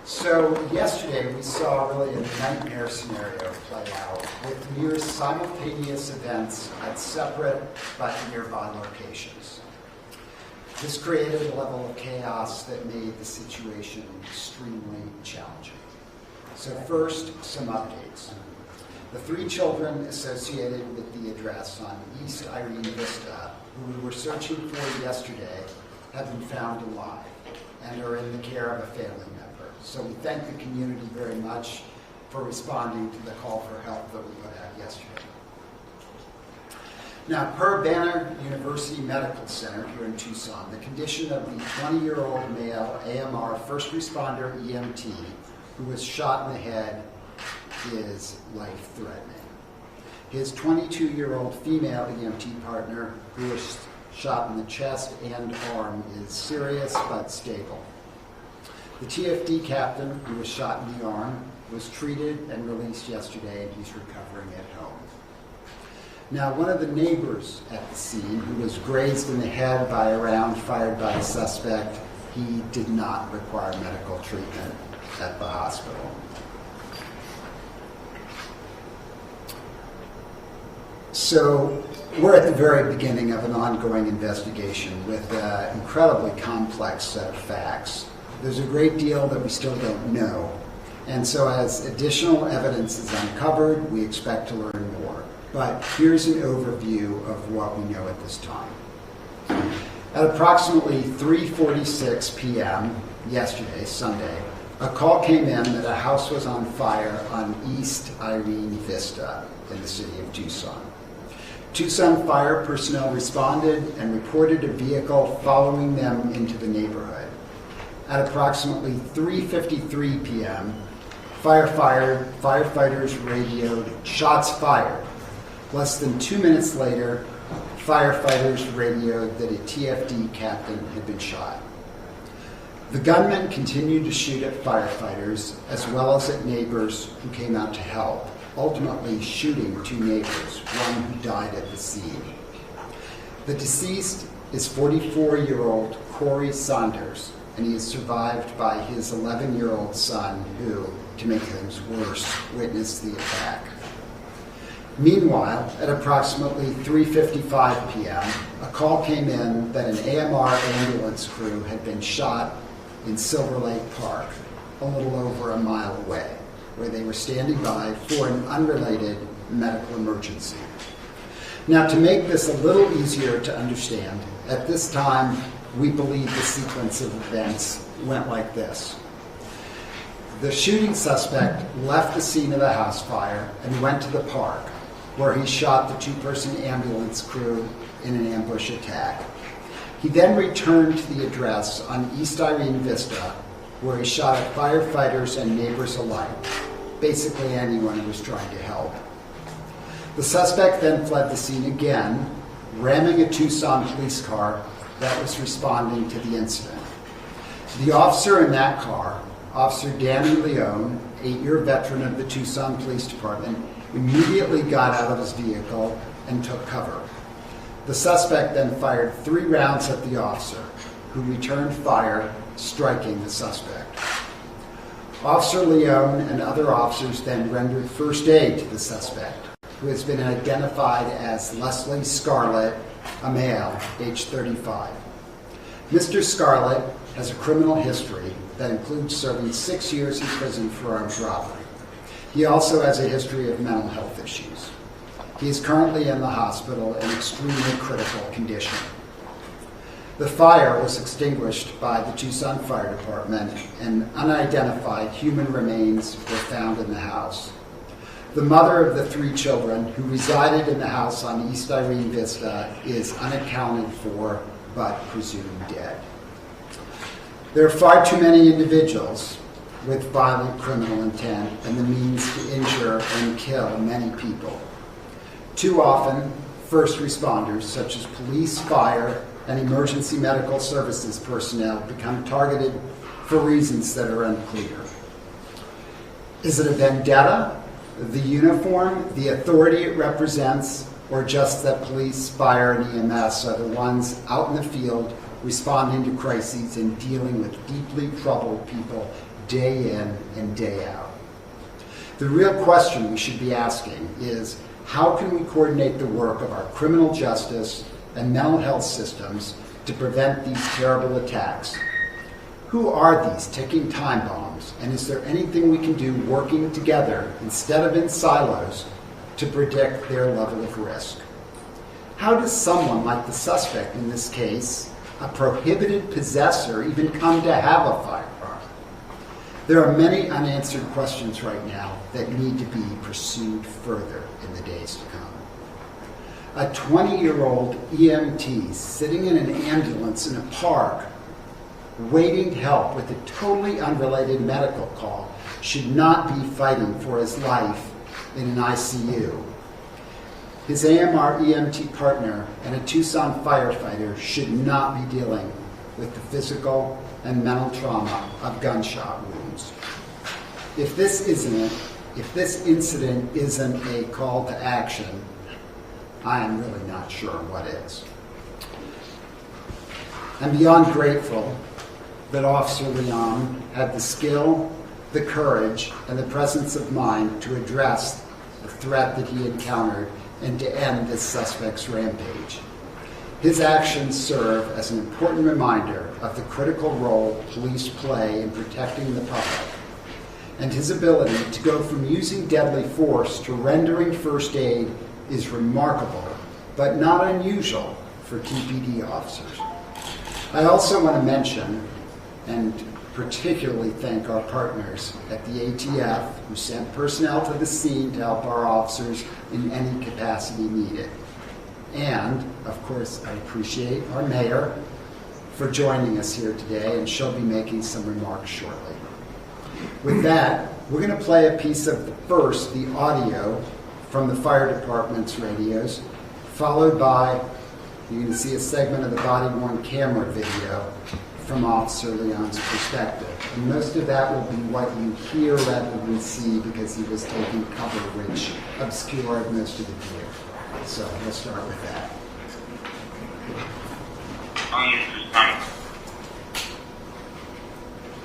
So yesterday we saw really a nightmare scenario play out with near simultaneous events at separate but nearby locations. This created a level of chaos that made the situation extremely challenging. So first, some updates. The 3 children associated with the address on East Irene Vista, who we were searching for yesterday, have been found alive and are in the care of a family member. So we thank the community very much for responding to the call for help that we put out yesterday. Now, per Banner University Medical Center here in Tucson, the condition of the 20-year-old male AMR first responder EMT who was shot in the head is life-threatening. His 22-year-old female EMT partner who was shot in the chest and arm is serious but stable. The TFD captain who was shot in the arm was treated and released yesterday, and he's recovering at home. Now, one of the neighbors at the scene, who was grazed in the head by a round fired by a suspect, he did not require medical treatment at the hospital. So we're at the very beginning of an ongoing investigation with an incredibly complex set of facts. There's a great deal that we still don't know. And so as additional evidence is uncovered, we expect to learn more. But here's an overview of what we know at this time. At approximately 3:46 p.m. yesterday, Sunday, a call came in that a house was on fire on East Irene Vista in the city of Tucson. Tucson fire personnel responded and reported a vehicle following them into the neighborhood. At approximately 3:53 p.m., firefighters radioed shots fired. Less than 2 minutes later, firefighters radioed that a TFD captain had been shot. The gunman continued to shoot at firefighters as well as at neighbors who came out to help, ultimately shooting 2 neighbors, one who died at the scene. The deceased is 44-year-old Corey Saunders, and he is survived by his 11-year-old son who, to make things worse, witnessed the attack. Meanwhile, at approximately 3:55 p.m., a call came in that an AMR ambulance crew had been shot in Silver Lake Park, a little over a mile away, where they were standing by for an unrelated medical emergency. Now, to make this a little easier to understand, at this time, we believe the sequence of events went like this. The shooting suspect left the scene of the house fire and went to the park, where he shot the 2-person ambulance crew in an ambush attack. He then returned to the address on East Irene Vista, where he shot at firefighters and neighbors alike, basically anyone who was trying to help. The suspect then fled the scene again, ramming a Tucson police car that was responding to the incident. The officer in that car, Officer Danny Leone, 8-year veteran of the Tucson Police Department, immediately got out of his vehicle and took cover. The suspect then fired 3 rounds at the officer, who returned fire, striking the suspect. Officer Leone and other officers then rendered first aid to the suspect, who has been identified as Leslie Scarlett, a male, age 35. Mr. Scarlett has a criminal history that includes serving 6 years in prison for armed robbery. He also has a history of mental health issues. He is currently in the hospital in extremely critical condition. The fire was extinguished by the Tucson Fire Department, and unidentified human remains were found in the house. The mother of the 3 children who resided in the house on East Irene Vista is unaccounted for but presumed dead. There are far too many individuals with violent criminal intent and the means to injure and kill many people. Too often, first responders such as police, fire, and emergency medical services personnel become targeted for reasons that are unclear. Is it a vendetta, the uniform, the authority it represents, or just that police, fire, and EMS are the ones out in the field responding to crises and dealing with deeply troubled people day in and day out. The real question we should be asking is, how can we coordinate the work of our criminal justice and mental health systems to prevent these terrible attacks? Who are these ticking time bombs, and is there anything we can do working together instead of in silos to predict their level of risk? How does someone like the suspect in this case, a prohibited possessor, even come to have a firearm? There are many unanswered questions right now that need to be pursued further in the days to come. A 20-year-old EMT sitting in an ambulance in a park waiting to help with a totally unrelated medical call should not be fighting for his life in an ICU. His AMR EMT partner and a Tucson firefighter should not be dealing with the physical and mental trauma of gunshot wounds. If this incident isn't a call to action, I am really not sure what is. I'm beyond grateful that Officer Leon had the skill, the courage, and the presence of mind to address the threat that he encountered and to end this suspect's rampage. His actions serve as an important reminder of the critical role police play in protecting the public, and his ability to go from using deadly force to rendering first aid is remarkable, but not unusual for TPD officers. I also want to mention and particularly thank our partners at the ATF who sent personnel to the scene to help our officers in any capacity needed. And, of course, I appreciate our mayor for joining us here today, and she'll be making some remarks shortly. With that, we're going to play a piece of the audio from the fire department's radios, followed by, you're going to see a segment of the body-worn camera video from Officer Leon's perspective. And most of that will be what you hear rather than see because he was taking cover which obscured most of the view. So we'll start with that.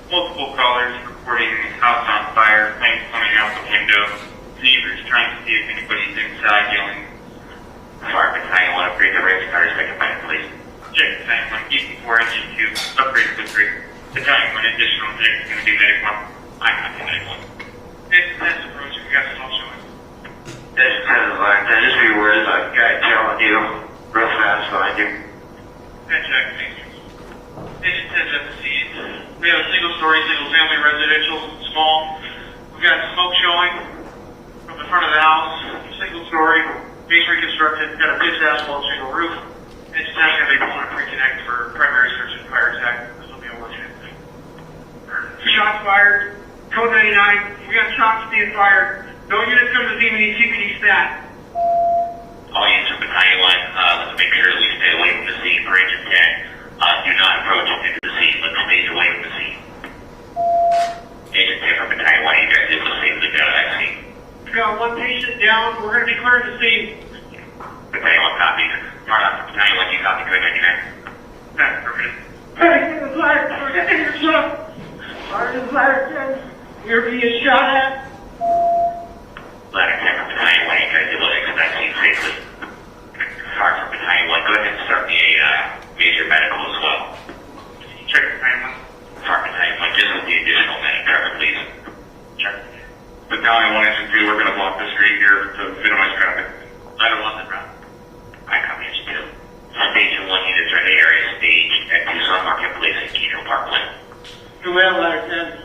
Multiple callers reporting house on fire, things coming out the window, neighbors trying to see if anybody's inside yelling. Fire battalion, want to upgrade the race cars, second line, please. Check battalion 1, Easton 4, engine 2, upgrade to 3. Battalion 1, additional check, is going to be medic 1. I'm not the medic 1. This is approach, we got some all showing. This is like that, just be worried about a guy telling you real fast behind you. Check, thank you. Engine 10's at the scene. We have a single-story, single-family residential, small. We got smoke showing from the front of the house, single-story, base reconstructed, got a pitched asphalt shingle roof. Engine 10's going to be pulling a pre-connect for primary search and fire attack. This will be a workshop. Shots fired, code 99. We got shots being fired. No units come to the scene, we need TPD stat. All units from battalion 1, let's make sure that we stay away from the scene for engine 10. Do not approach into the scene, let's stay away from the scene. Engine 10 from battalion 1, you guys able to safely get out of that scene. We got one patient down, we're going to be clearing the scene. Battalion 1 copy. Marlock from battalion 1, you copy, code 99. That's perfect. Hey, get the fire, we're getting your shot. Fire in the fire, 10. We're being shot at. Ladder 10 from battalion 1, you guys able to exit that scene safely. Fire from battalion 1, go ahead and start the major medical as well. Check battalion 1. Fire battalion 1, just with the additional medic cover, please. Check. Battalion 1, engine 2, we're going to block the street here to minimize traffic. Ladder 1, the ground. I copy engine 2. Station 1 units are in the area staged at Tucson Marketplace and Keno Parkway. Go ahead, ladder 10.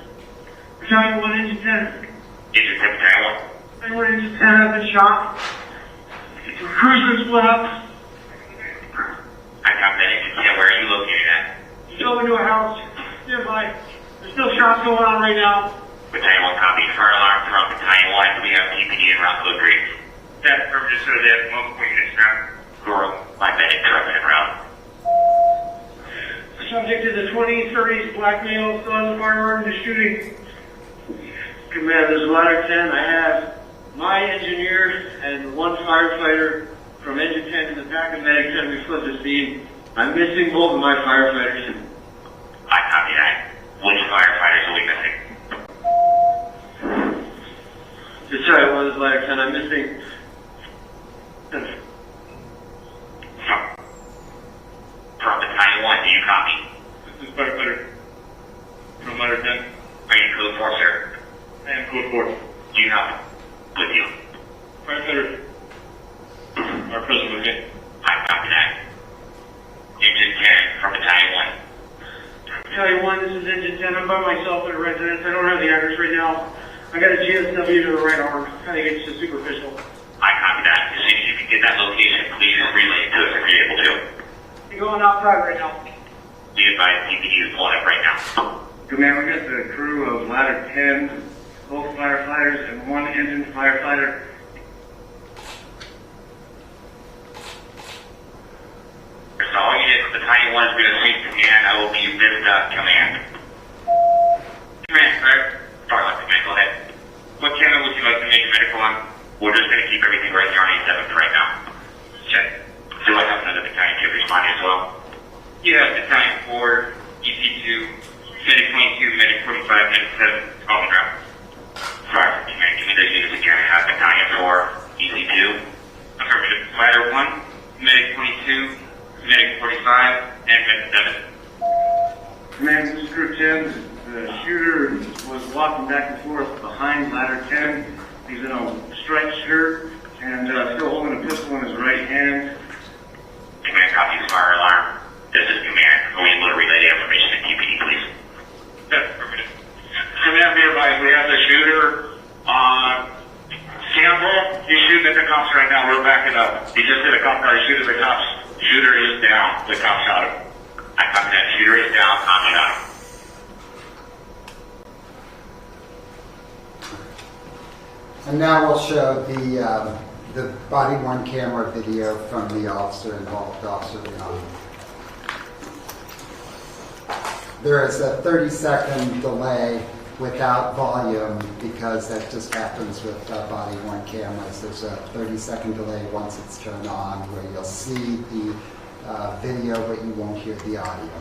Battalion 1, engine 10. Engine 10, battalion 1. Anyone engine 10 has been shot. Cruiser split up. I copy that engine 10. Where are you located at? Still into a house. Nearby. There's still shots going on right now. Battalion 1 copy. Fire alarm from battalion 1. We have TPD and route code 3. That's perfect. So they have multiple units now. Goro, my medic truck en route. Subject to the 20s, 30s, black male, still has a firearm, is shooting. Command, this is ladder 10. I have my engineer and one firefighter from engine 10 to the back of medic 10. We fled the scene. I'm missing both of my firefighters. I copy that. Which firefighters are we missing? is ladder 10. I'm missing. From battalion 1, do you copy? This is firefighter from ladder 10. Are you code 4, sir? I am code 4. Do you know? With you. Firefighter are present with me. I copy that. Engine 10 from battalion 1. Battalion 1, this is Engine 10. I'm by myself at a residence. I don't have the address right now. I got a GSW to the right arm. I think it's just superficial. I copy that. As soon as you can get that location, please relay it to us if you're able to. I'm going outside right now. Be advised, DPD is pulling up right now. Good man, we got the crew of ladder 10, both firefighters and one engine firefighter. So all units of battalion 1 is going to seek command. I will be Vista command. Command, sir. Sorry, command, go ahead. What channel would you like to make a medical on? We're just going to keep everything right here on 87 for right now. Check. Do I have another battalion to respond as well? Yeah, battalion 4, EC2, medic 22, medic 45, medic 7, call me drop. Sorry, command, give me those units again. I have battalion 4, EC2, affirmative, ladder 1, medic 22, medic 45, and medic 7. Command, this is crew 10. The shooter was walking back and forth behind ladder 10. He's in a striped shirt and still holding a pistol in his right hand. Command, copy the fire alarm. This is command. Are we able to relay the information to TPD, please? Yes, affirmative. Command, be advised, we have the shooter on Campbell. He's shooting at the cops right now. We're backing up. He just hit a cop car. He shooting at the cops. Shooter is down. The cop shot him. I copy that. Shooter is down. Copy that. And now we'll show the body-worn camera video from the officer involved, Officer Leon. There is a 30-second delay without volume because that just happens with body-worn cameras. There's a 30-second delay once it's turned on where you'll see the video but you won't hear the audio.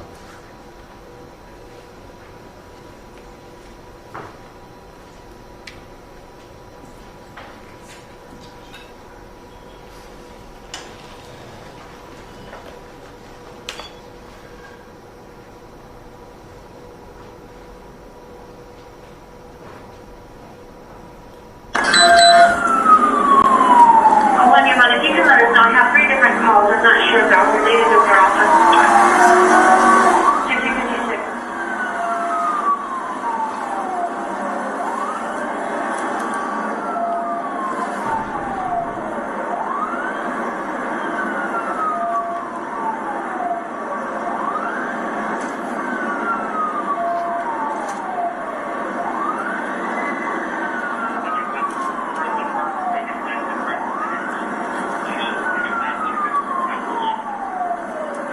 If you can let us know, I have 3 different calls. I'm not sure if they're all related to their office. 6056.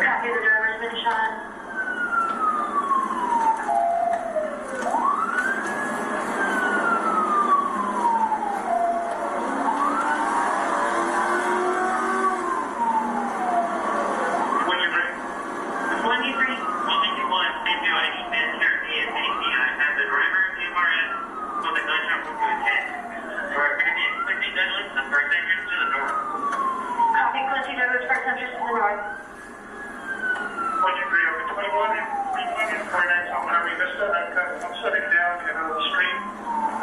Copy, the driver's been shot. Copy, Quincy Douglas, first entrance to the north. I'm shutting down the stream.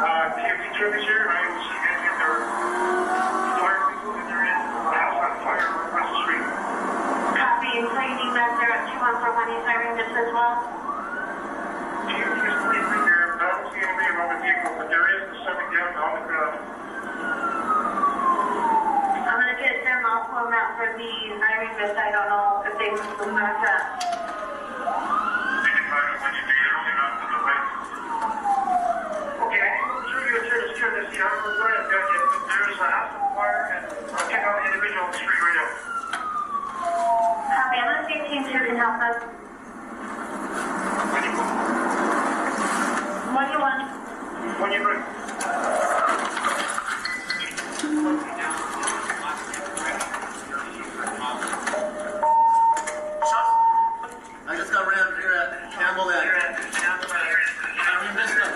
KFC service here. I will see any of their fire people in there in the house on fire across the street. Copy, including that they're at 2141 East Irene just as well. KFC is pretty free there. I don't see anybody around the vehicle, but there is a 7 down on the ground. I'm going to get them. I'll pull them out for the Irene Vista. I don't know if they move back up. Okay, I can show you a turn to see how we're going to get it. There's a house on fire and I'll check out the individual on the street right now. Copy, I'm going to see if Team 2 can help us. 1 When you bring. I just got rammed here at Campbell and Vista.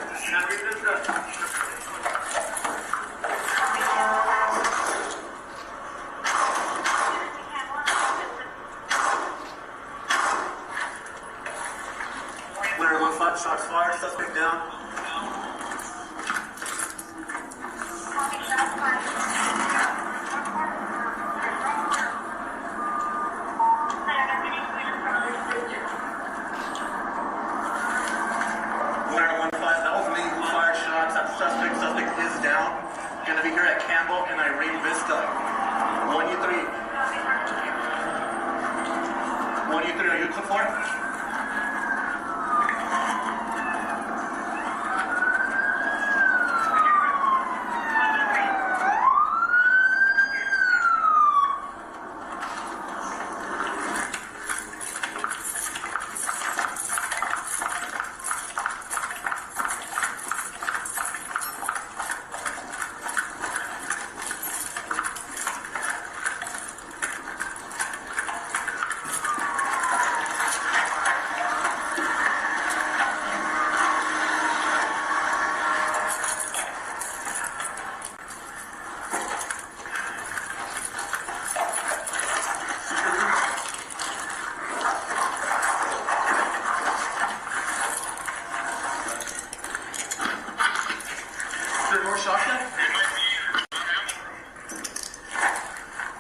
shots yet?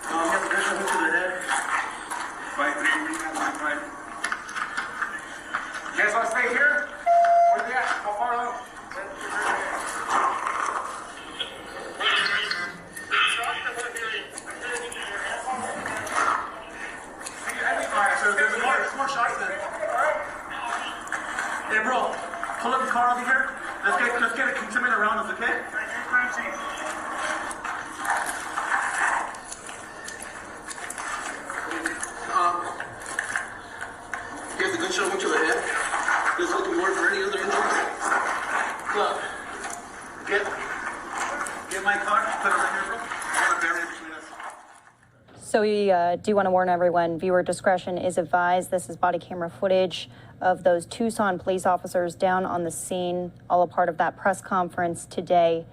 He has a gunshot wound to the head. 5-3, right. You guys want to stay here? Where they at? How far out? Alright, so there's more shots then. Hey bro, pull up the car over here. Let's get a containment around us, okay? Here's the gunshot wound to the head. There's looking more for any other injuries. Look, get my car, put it right here, bro. I got a barrier between us. So we do want to warn everyone, viewer discretion is advised. This is body camera footage of those Tucson police officers down on the scene, all a part of that press conference today.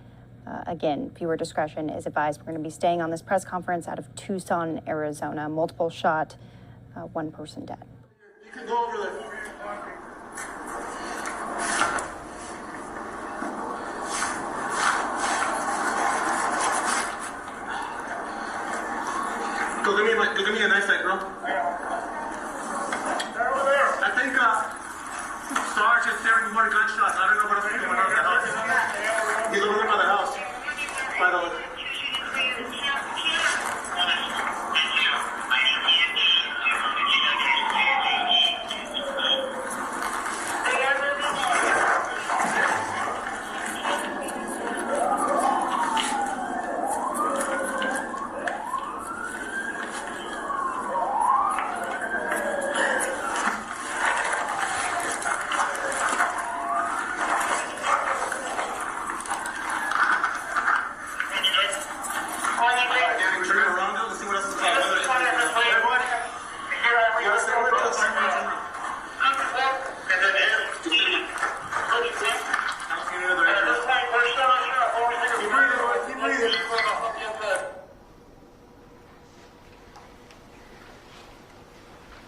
Again, viewer discretion is advised. We're going to be staying on this press conference out of Tucson, Arizona. Multiple shot, one person dead. You can go over there. Go give me a knife fight, bro. They're over there. I think Sarge is hearing more gunshots. I don't know what else is going on in the house. He's over there by the house. By the...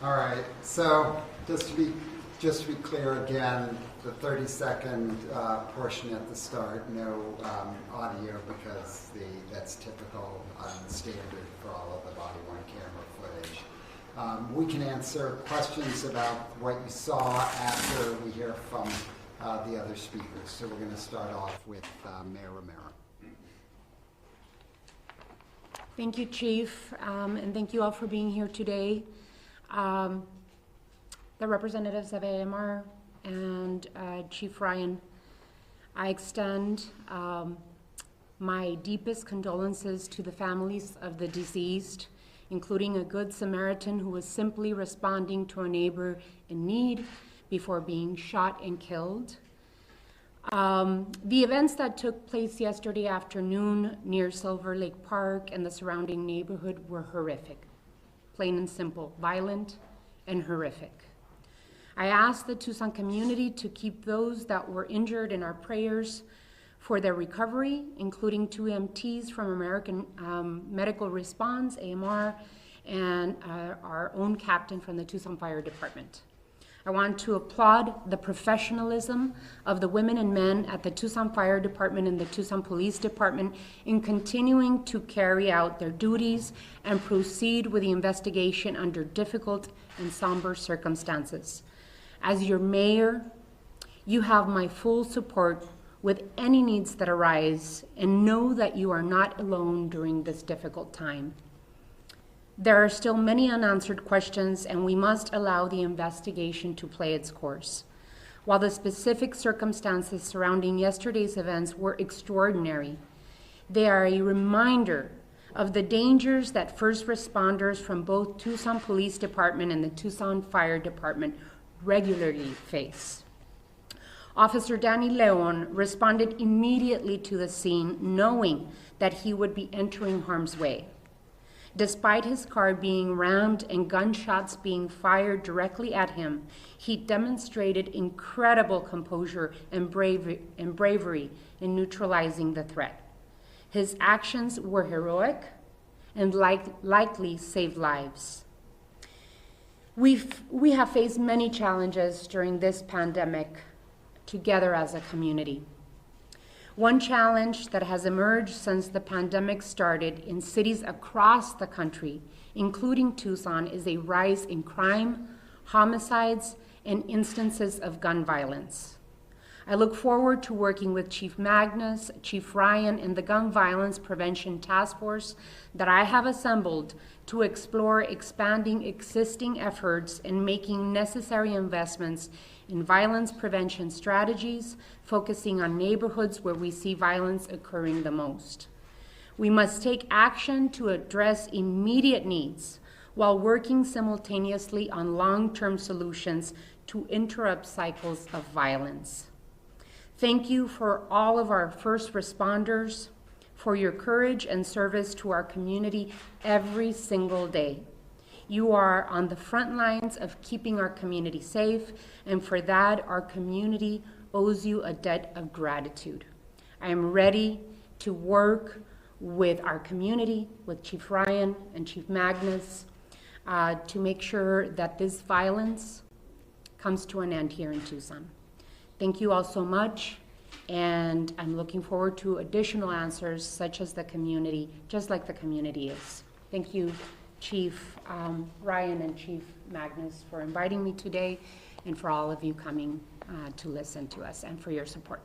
All right, so just to be clear again, the 30-second portion at the start, no audio because that's typical standard for all of the body-worn camera footage. We can answer questions about what you saw after we hear from the other speakers. So we're going to start off with Mayor Romero. Thank you, Chief, and thank you all for being here today. The representatives of AMR and Chief Ryan, I extend my deepest condolences to the families of the deceased, including a good Samaritan who was simply responding to a neighbor in need before being shot and killed. The events that took place yesterday afternoon near Silver Lake Park and the surrounding neighborhood were horrific, plain and simple, violent and horrific. I ask the Tucson community to keep those that were injured in our prayers for their recovery, including 2 EMTs from American Medical Response, AMR, and our own captain from the Tucson Fire Department. I want to applaud the professionalism of the women and men at the Tucson Fire Department and the Tucson Police Department in continuing to carry out their duties and proceed with the investigation under difficult and somber circumstances. As your mayor, you have my full support with any needs that arise, and know that you are not alone during this difficult time. There are still many unanswered questions, and we must allow the investigation to play its course. While the specific circumstances surrounding yesterday's events were extraordinary, they are a reminder of the dangers that first responders from both Tucson Police Department and the Tucson Fire Department regularly face. Officer Danny Leon responded immediately to the scene, knowing that he would be entering harm's way. Despite his car being rammed and gunshots being fired directly at him, he demonstrated incredible composure and bravery in neutralizing the threat. His actions were heroic and likely saved lives. We have faced many challenges during this pandemic together as a community. One challenge that has emerged since the pandemic started in cities across the country, including Tucson, is a rise in crime, homicides, and instances of gun violence. I look forward to working with Chief Magnus, Chief Ryan, and the Gun Violence Prevention Task Force that I have assembled to explore expanding existing efforts and making necessary investments in violence prevention strategies, focusing on neighborhoods where we see violence occurring the most. We must take action to address immediate needs while working simultaneously on long-term solutions to interrupt cycles of violence. Thank you for all of our first responders, for your courage and service to our community every single day. You are on the front lines of keeping our community safe, and for that, our community owes you a debt of gratitude. I am ready to work with our community, with Chief Ryan and Chief Magnus, to make sure that this violence comes to an end here in Tucson. Thank you all so much, and I'm looking forward to additional answers such as the community, just like the community is. Thank you, Chief Ryan and Chief Magnus, for inviting me today, and for all of you coming to listen to us, and for your support.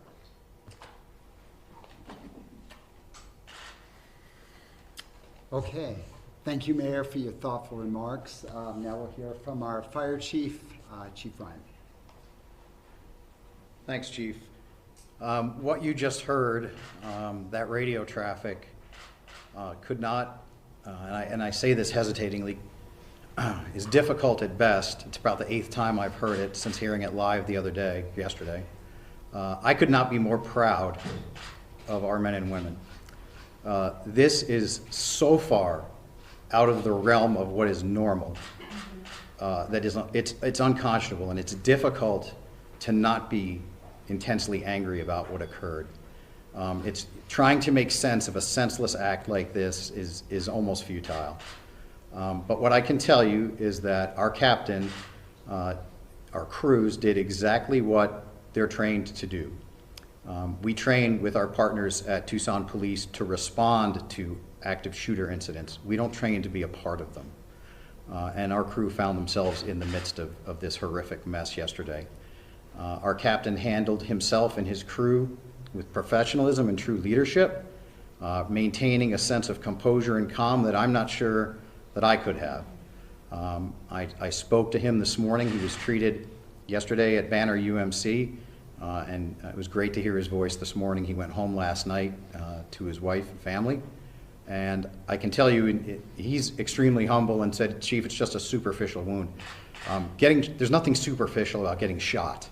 Okay, thank you, Mayor, for your thoughtful remarks. Now we'll hear from our Fire Chief, Chief Ryan. Thanks, Chief. What you just heard, that radio traffic could not, and I say this hesitatingly, is difficult at best. It's about the 8th time I've heard it since hearing it live yesterday. I could not be more proud of our men and women. This is so far out of the realm of what is normal that it's unconscionable, and it's difficult to not be intensely angry about what occurred. It's trying to make sense of a senseless act like this is almost futile. But what I can tell you is that our captain, our crews did exactly what they're trained to do. We train with our partners at Tucson Police to respond to active shooter incidents. We don't train to be a part of them. And our crew found themselves in the midst of this horrific mess yesterday. Our captain handled himself and his crew with professionalism and true leadership, maintaining a sense of composure and calm that I'm not sure that I could have. I spoke to him this morning. He was treated yesterday at Banner UMC, and it was great to hear his voice this morning. He went home last night to his wife and family, and I can tell you he's extremely humble and said, "Chief, it's just a superficial wound." There's nothing superficial about getting shot,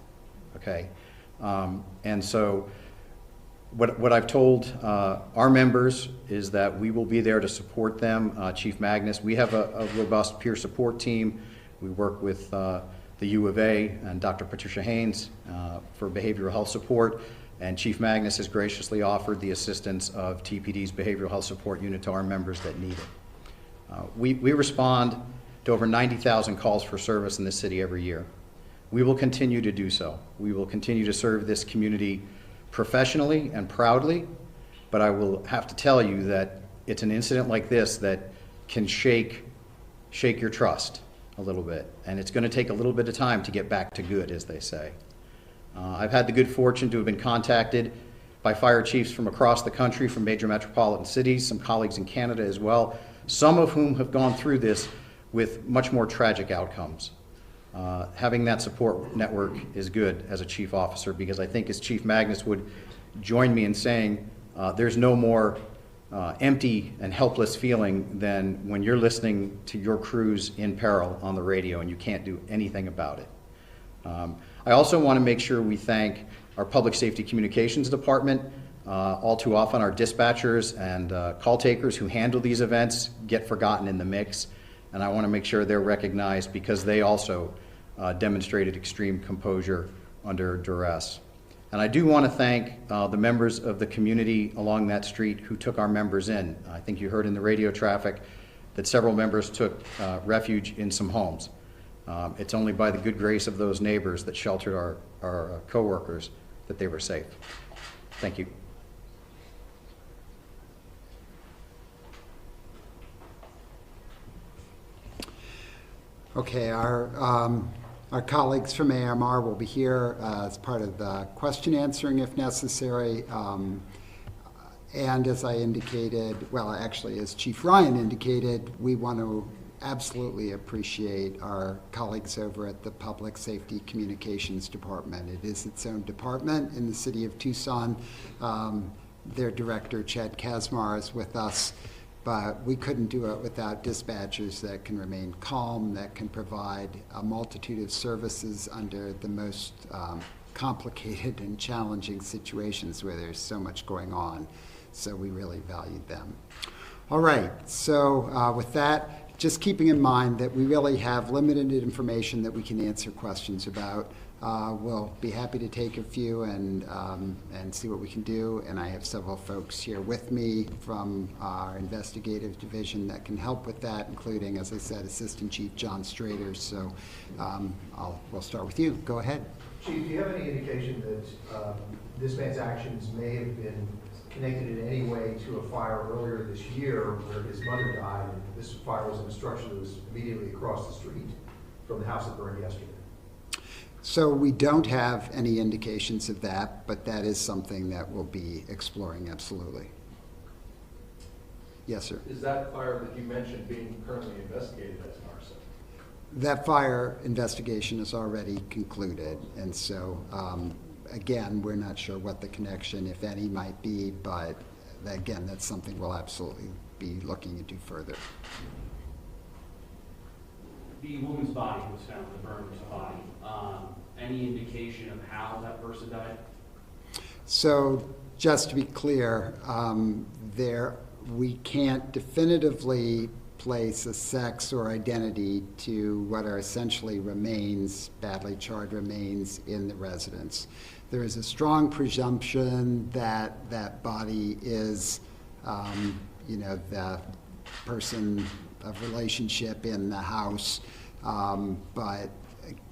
okay? And so what I've told our members is that we will be there to support them. Chief Magnus, we have a robust peer support team. We work with the U of A and Dr. Patricia Haynes for behavioral health support, and Chief Magnus has graciously offered the assistance of TPD's behavioral health support unit to our members that need it. We respond to over 90,000 calls for service in this city every year. We will continue to do so. We will continue to serve this community professionally and proudly, but I will have to tell you that it's an incident like this that can shake your trust a little bit, and it's going to take a little bit of time to get back to good, as they say. I've had the good fortune to have been contacted by fire chiefs from across the country, from major metropolitan cities, some colleagues in Canada as well, some of whom have gone through this with much more tragic outcomes. Having that support network is good as a chief officer, because I think as Chief Magnus would join me in saying, there's no more empty and helpless feeling than when you're listening to your crews in peril on the radio and you can't do anything about it. I also want to make sure we thank our Public Safety Communications Department. All too often our dispatchers and call takers who handle these events get forgotten in the mix, and I want to make sure they're recognized because they also demonstrated extreme composure under duress. And I do want to thank the members of the community along that street who took our members in. I think you heard in the radio traffic that several members took refuge in some homes. It's only by the good grace of those neighbors that sheltered our coworkers that they were safe. Thank you. Okay, our colleagues from AMR will be here as part of the question answering if necessary. And as I indicated, well, actually, as Chief Ryan indicated, we want to absolutely appreciate our colleagues over at the Public Safety Communications Department. It is its own department in the city of Tucson. Their director, Chad Kazmar, is with us, but we couldn't do it without dispatchers that can remain calm, that can provide a multitude of services under the most complicated and challenging situations where there's so much going on. So we really valued them. All right, so with that, just keeping in mind that we really have limited information that we can answer questions about. We'll be happy to take a few and see what we can do. And I have several folks here with me from our investigative division that can help with that, including, as I said, Assistant Chief John Strader. So we'll start with you. Go ahead. Chief, do you have any indication that this man's actions may have been connected in any way to a fire earlier this year where his mother died, and this fire was an structure that was immediately across the street from the house that burned yesterday? So we don't have any indications of that, but that is something that we'll be exploring, absolutely. Yes, sir. Is that fire that you mentioned being currently investigated as an arson? That fire investigation is already concluded, and so again, we're not sure what the connection, if any, might be, but again, that's something we'll absolutely be looking into further. The woman's body was found, the burned body. Any indication of how that person died? So, just to be clear, we can't definitively place a sex or identity to what are essentially remains, badly charred remains in the residence. There is a strong presumption that that body is, the person of relationship in the house, but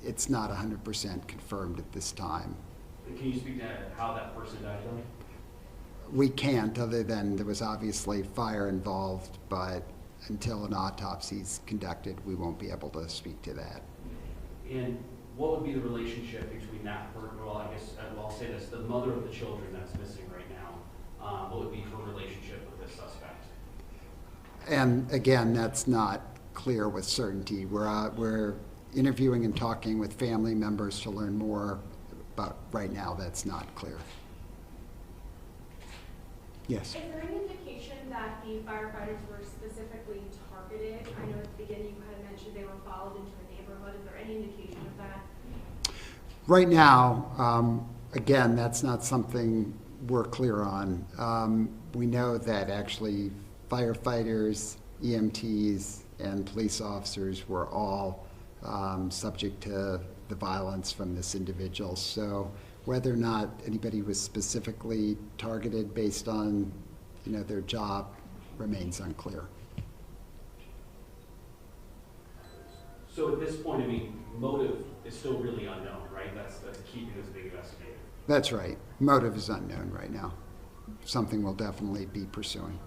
it's not 100% confirmed at this time. Can you speak to how that person died then? We can't, other than there was obviously fire involved, but until an autopsy is conducted, we won't be able to speak to that. And what would be the relationship between that person, well, I guess, I'll say this, the mother of the children that's missing right now, what would be her relationship with this suspect? And again, that's not clear with certainty. We're interviewing and talking with family members to learn more, but right now that's not clear. Yes? Is there any indication that the firefighters were specifically targeted? I know at the beginning you kind of mentioned they were followed into a neighborhood. Is there any indication of that? Right now, again, that's not something we're clear on. We know that actually firefighters, EMTs, and police officers were all subject to the violence from this individual. So whether or not anybody was specifically targeted based on, their job remains unclear. So at this point, motive is still really unknown, right? That's keeping this being investigated. That's right. Motive is unknown right now. Something we'll definitely be pursuing.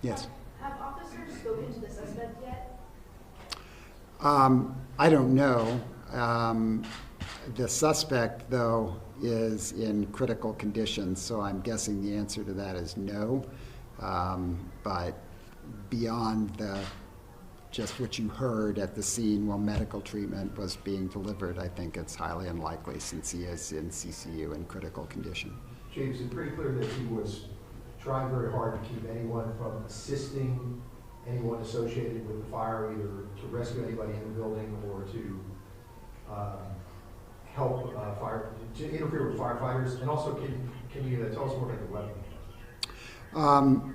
Yes? Have officers spoken to the suspect yet? I don't know. The suspect, though, is in critical condition, so I'm guessing the answer to that is no. But beyond just what you heard at the scene while medical treatment was being delivered, I think it's highly unlikely since he is in CCU in critical condition. James, it's pretty clear that he was trying very hard to keep anyone from assisting anyone associated with the fire, either to rescue anybody in the building or to help to interfere with firefighters. And also, can you tell us more about the weapon?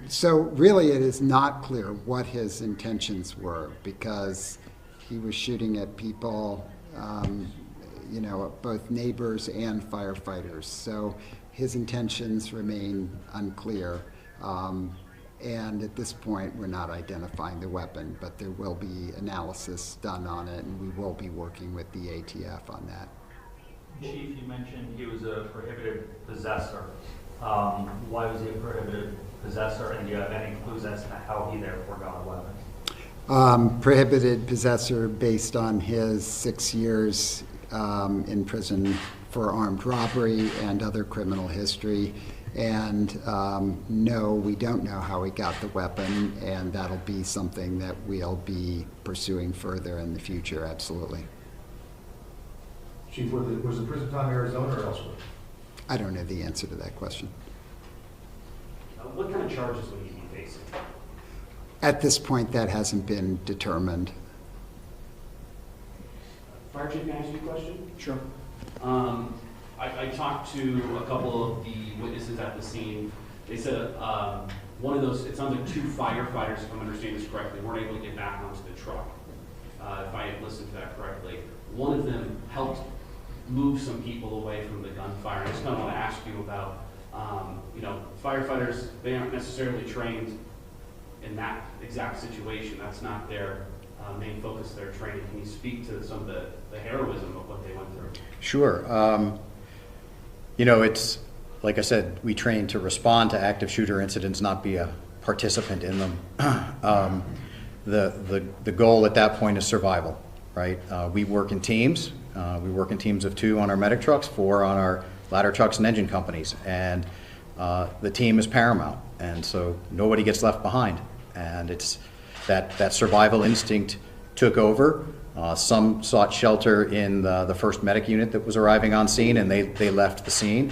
So really it is not clear what his intentions were, because he was shooting at people, both neighbors and firefighters. So his intentions remain unclear. And at this point, we're not identifying the weapon, but there will be analysis done on it, and we will be working with the ATF on that. Chief, you mentioned he was a prohibited possessor. Why was he a prohibited possessor, and do you have any clues as to how he therefore got a weapon? Prohibited possessor based on his 6 years in prison for armed robbery and other criminal history. And no, we don't know how he got the weapon, and that'll be something that we'll be pursuing further in the future, absolutely. Chief, was the prison time Arizona or elsewhere? I don't know the answer to that question. What kind of charges would he be facing? At this point, that hasn't been determined. Fire Chief, can I ask you a question? Sure. I talked to a couple of the witnesses at the scene. They said one of those, it sounds like 2 firefighters, if I'm understanding this correctly, weren't able to get back onto the truck. If I had listened to that correctly. One of them helped move some people away from the gunfire. I just kind of want to ask you about, firefighters, they aren't necessarily trained in that exact situation. That's not their main focus of their training. Can you speak to some of the heroism of what they went through? Sure. It's, like I said, we train to respond to active shooter incidents, not be a participant in them. The goal at that point is survival, right? We work in teams. We work in teams of 2 on our medic trucks, 4 on our ladder trucks and engine companies. And the team is paramount. And so nobody gets left behind. And it's that survival instinct took over. Some sought shelter in the first medic unit that was arriving on scene, and they left the scene.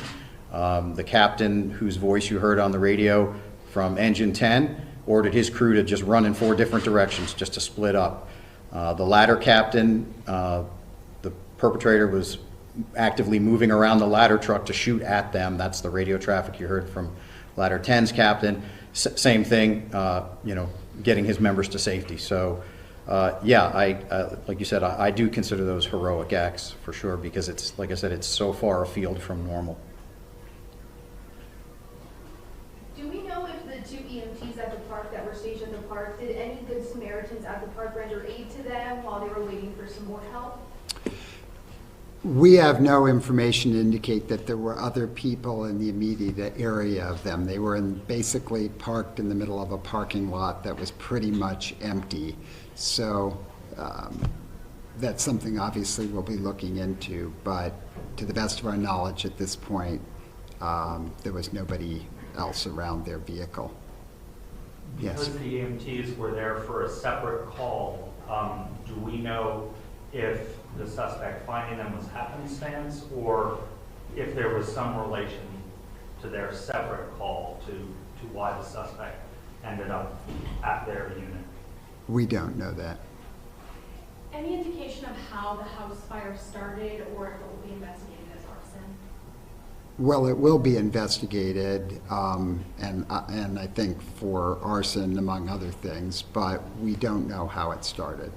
The captain, whose voice you heard on the radio from Engine 10, ordered his crew to just run in 4 different directions, just to split up. The ladder captain, the perpetrator was actively moving around the ladder truck to shoot at them. That's the radio traffic you heard from Ladder 10's captain. Same thing, getting his members to safety. So, like you said, I do consider those heroic acts for sure, because it's, like I said, it's so far afield from normal. Do we know if the 2 EMTs at the park that were stationed at the park, did any Good Samaritans at the park render aid to them while they were waiting for some more help? We have no information to indicate that there were other people in the immediate area of them. They were basically parked in the middle of a parking lot that was pretty much empty. So that's something obviously we'll be looking into, but to the best of our knowledge at this point, there was nobody else around their vehicle. Yes. Because the EMTs were there for a separate call, do we know if the suspect finding them was happenstance, or if there was some relation to their separate call to why the suspect ended up at their unit? We don't know that. Any indication of how the house fire started, or if it will be investigated as arson? Well, it will be investigated, and I think for arson, among other things, but we don't know how it started.